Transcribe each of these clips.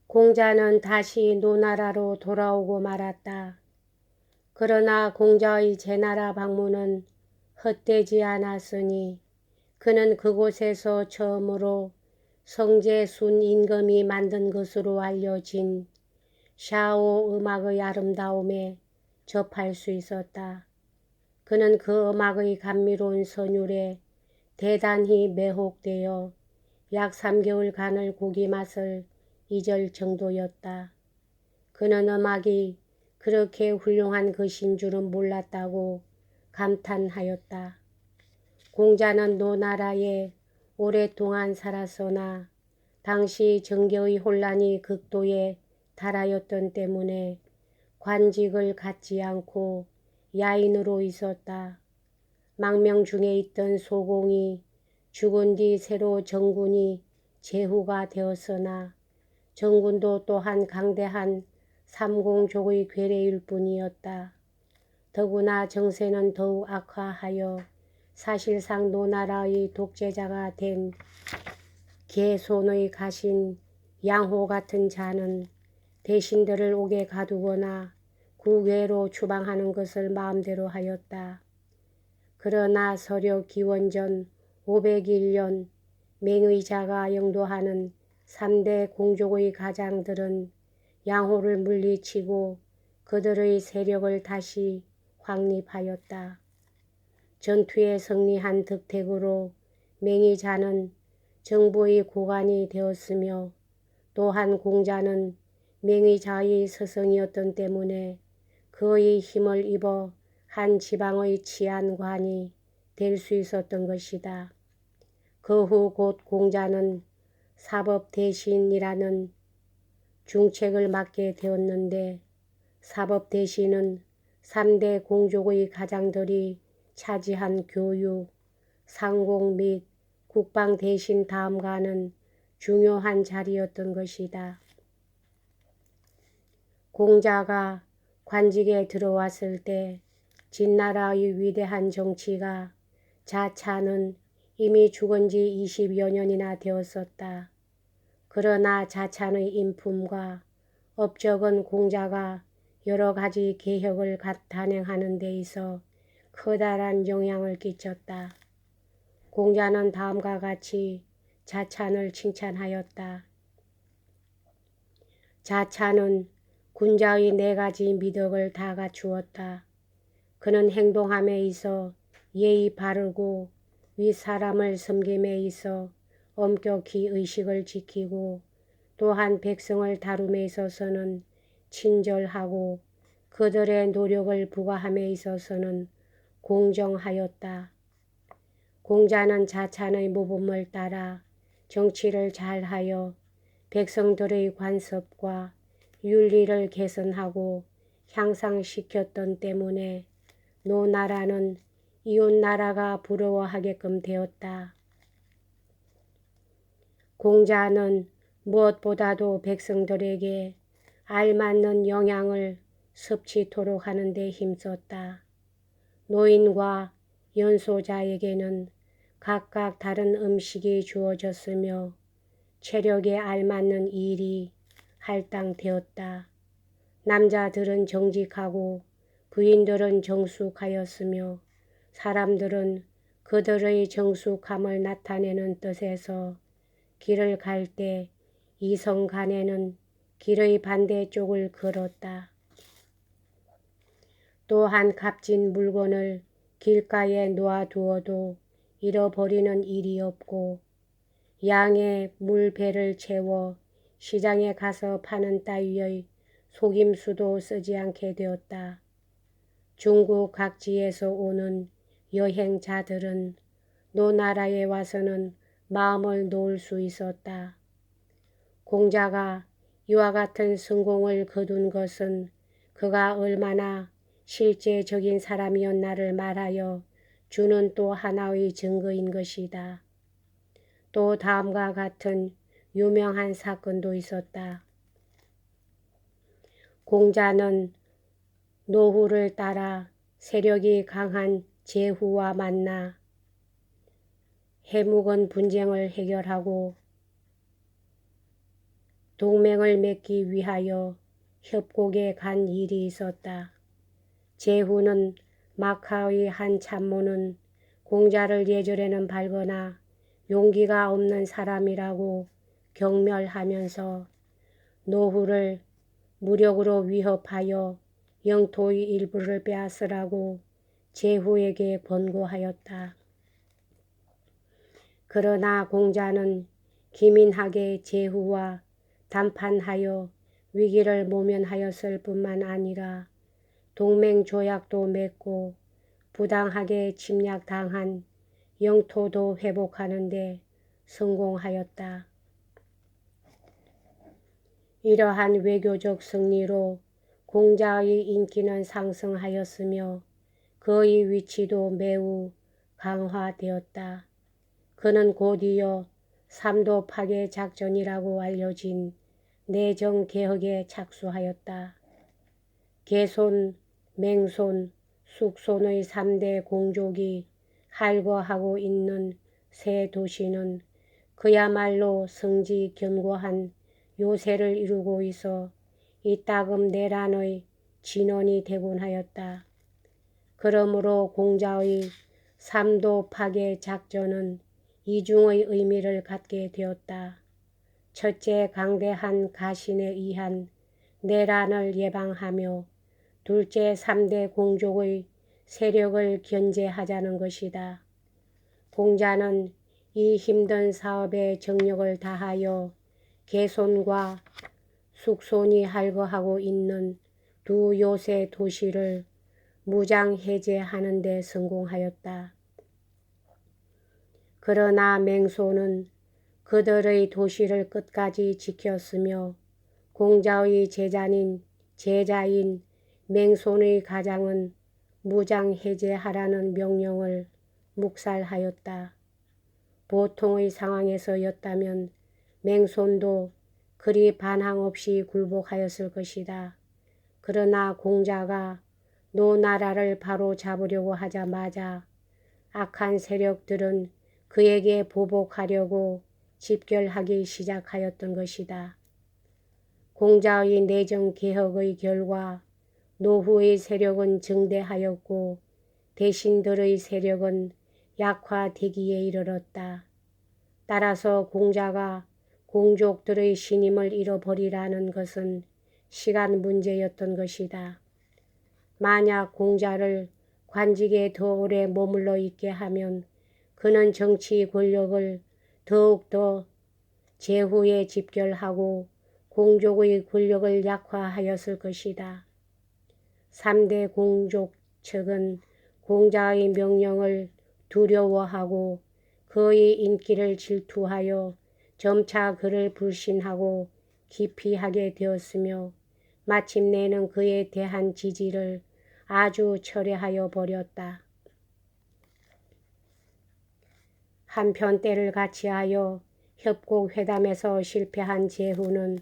공자는 다시 노나라로 돌아오고 말았다. 그러나 공자의 제나라 방문은 헛되지 않았으니 그는 그곳에서 처음으로 성제순 임금이 만든 것으로 알려진 샤오 음악의 아름다움에 접할 수 있었다. 그는 그 음악의 감미로운 선율에 대단히 매혹되어 약 3개월간을 고기 맛을 잊을 정도였다. 그는 음악이 그렇게 훌륭한 것인 줄은 몰랐다고 감탄하였다. 공자는 노나라에 오랫동안 살았으나 당시 정계의 혼란이 극도에 달하였던 때문에 관직을 갖지 않고 야인으로 있었다. 망명 중에 있던 소공이 죽은 뒤 새로 정군이 제후가 되었으나 정군도 또한 강대한 삼공족의 괴뢰일 뿐이었다. 더구나 정세는 더욱 악화하여 사실상 노나라의 독재자가 된 개손의 가신 양호 같은 자는 대신들을 옥에 가두거나 국외로 추방하는 것을 마음대로 하였다. 그러나 서려 기원전 501년 맹의자가 영도하는 3대 공족의 가장들은 양호를 물리치고 그들의 세력을 다시 확립하였다. 전투에 승리한 득택으로 맹의자는 정부의 고관이 되었으며 또한 공자는 맹의자의 스승이었던 때문에 그의 힘을 입어 한 지방의 치안관이 될 수 있었던 것이다. 그 후 곧 공자는 사법대신이라는 중책을 맡게 되었는데 사법대신은 3대 공족의 가장들이 차지한 교육, 상공 및 국방대신 다음가는 중요한 자리였던 것이다. 공자가 관직에 들어왔을 때 진나라의 위대한 정치가 자차는 이미 죽은 지 20여 년이나 되었었다. 그러나 자찬의 인품과 업적은 공자가 여러 가지 개혁을 단행하는 데 있어 커다란 영향을 끼쳤다. 공자는 다음과 같이 자찬을 칭찬하였다. 자찬은 군자의 4가지 미덕을 다 갖추었다. 그는 행동함에 있어 예의 바르고 윗사람을 섬김에 있어 엄격히 의식을 지키고 또한 백성을 다룸에 있어서는 친절하고 그들의 노력을 부과함에 있어서는 공정하였다. 공자는 자찬의 모범을 따라 정치를 잘하여 백성들의 관습과 윤리를 개선하고 향상시켰던 때문에 노나라는 이웃나라가 부러워하게끔 되었다. 공자는 무엇보다도 백성들에게 알맞는 영양을 섭취토록 하는 데 힘썼다. 노인과 연소자에게는 각각 다른 음식이 주어졌으며 체력에 알맞는 일이 할당되었다. 남자들은 정직하고 부인들은 정숙하였으며 사람들은 그들의 정숙함을 나타내는 뜻에서 길을 갈 때 이성 간에는 길의 반대쪽을 걸었다. 또한 값진 물건을 길가에 놓아두어도 잃어버리는 일이 없고 양의 물배를 채워 시장에 가서 파는 따위의 속임수도 쓰지 않게 되었다. 중국 각지에서 오는 여행자들은 노나라에 와서는 마음을 놓을 수 있었다. 공자가 이와 같은 성공을 거둔 것은 그가 얼마나 실제적인 사람이었나를 말하여 주는 또 하나의 증거인 것이다. 또 다음과 같은 유명한 사건도 있었다. 공자는 노후를 따라 세력이 강한 제후와 만나 해묵은 분쟁을 해결하고 동맹을 맺기 위하여 협곡에 간 일이 있었다. 제후는 마카의 한 참모는 공자를 예절에는 밝거나 용기가 없는 사람이라고 경멸하면서 노후를 무력으로 위협하여 영토의 일부를 빼앗으라고 제후에게 권고하였다. 그러나 공자는 기민하게 제후와 담판하여 위기를 모면하였을 뿐만 아니라 동맹조약도 맺고 부당하게 침략당한 영토도 회복하는 데 성공하였다. 이러한 외교적 승리로 공자의 인기는 상승하였으며 그의 위치도 매우 강화되었다. 그는 곧이어 삼도 파괴 작전이라고 알려진 내정개혁에 착수하였다. 개손, 맹손, 숙손의 3대 공족이 할거하고 있는 새 도시는 그야말로 성지 견고한 요새를 이루고 있어 이따금 내란의 진원이 되곤 하였다. 그러므로 공자의 삼도 파괴 작전은 이중의 의미를 갖게 되었다. 첫째, 강대한 가신에 의한 내란을 예방하며 둘째, 3대 공족의 세력을 견제하자는 것이다. 공자는 이 힘든 사업에 정력을 다하여 개손과 숙손이 할거하고 있는 두 요새 도시를 무장해제하는 데 성공하였다. 그러나 맹손은 그들의 도시를 끝까지 지켰으며 공자의 제자인 맹손의 가장은 무장해제하라는 명령을 묵살하였다. 보통의 상황에서였다면 맹손도 그리 반항 없이 굴복하였을 것이다. 그러나 공자가 노나라를 바로 잡으려고 하자마자 악한 세력들은 그에게 보복하려고 집결하기 시작하였던 것이다. 공자의 내정개혁의 결과 노후의 세력은 증대하였고 대신들의 세력은 약화되기에 이르렀다. 따라서 공자가 공족들의 신임을 잃어버리라는 것은 시간 문제였던 것이다. 만약 공자를 관직에 더 오래 머물러 있게 하면 그는 정치 권력을 더욱더 제후에 집결하고 공족의 권력을 약화하였을 것이다. 3대 공족 측은 공자의 명령을 두려워하고 그의 인기를 질투하여 점차 그를 불신하고 기피하게 되었으며 마침내는 그에 대한 지지를 아주 철회하여 버렸다. 한편 때를 같이하여 협곡회담에서 실패한 제후는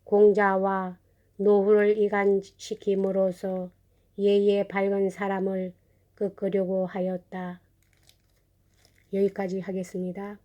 공자와 노후를 이간시킴으로써 예의에 밝은 사람을 꺾으려고 하였다. 여기까지 하겠습니다.